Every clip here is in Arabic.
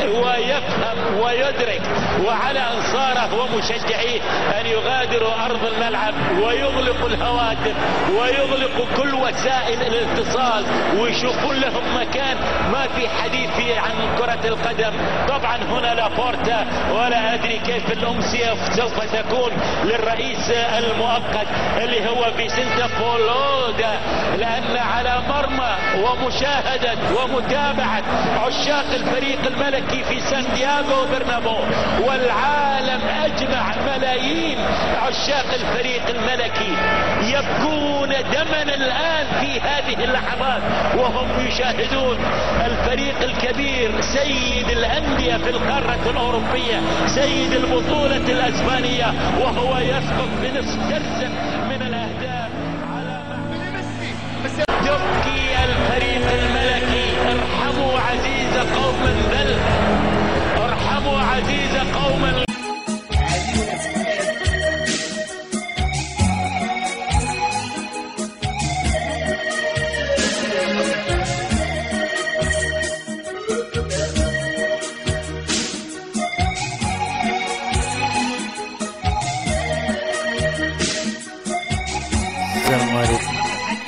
ويفهم ويدرك، وعلى أنصاره ومشجعيه أن يغادروا أرض الملعب ويغلقوا الهواتف ويغلقوا كل وسائل الاتصال ويشوفون لهم مكان ما في حديث فيه عن كرة القدم. طبعا هنا لا بورتا ولا أدري كيف الأمسية سوف تكون للرئيس المؤقت اللي هو فيسنتا فولودا، لأن على مرمى ومشاهدة ومتابعة عشاق الفريق الملكي في سانتياغو برنابو والعالم أجمع، ملايين عشاق الفريق الملكي يبكون دما الآن في هذه اللحظات وهم يشاهدون الفريق الكبير سيد الأندية في القارة الأوروبية، سيد البطولة الأسبانية، وهو يسقط بنصف درس من الأهداف على يبكي الفريق الملكي. ارحموا عزيز قوم ذل، ارحموا عزيز قوم. السلام عليكم،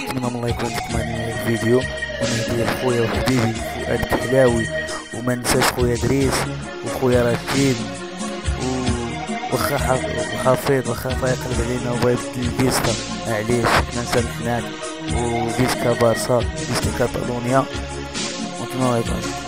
نتمنى الله يكون عجبكم الفيديو، ونهدي لخويا وحبيبي فؤاد الحلاوي، وما ننساش خويا دريس وخويا رشيد وخا حفيظ وخا يقلب علينا وبغا يبدل الفيسكا، معليش حنا نسى الحنان وفيسكا بارسا فيسكا كاتالونيا، ونتمنى الله يكون عجبكم.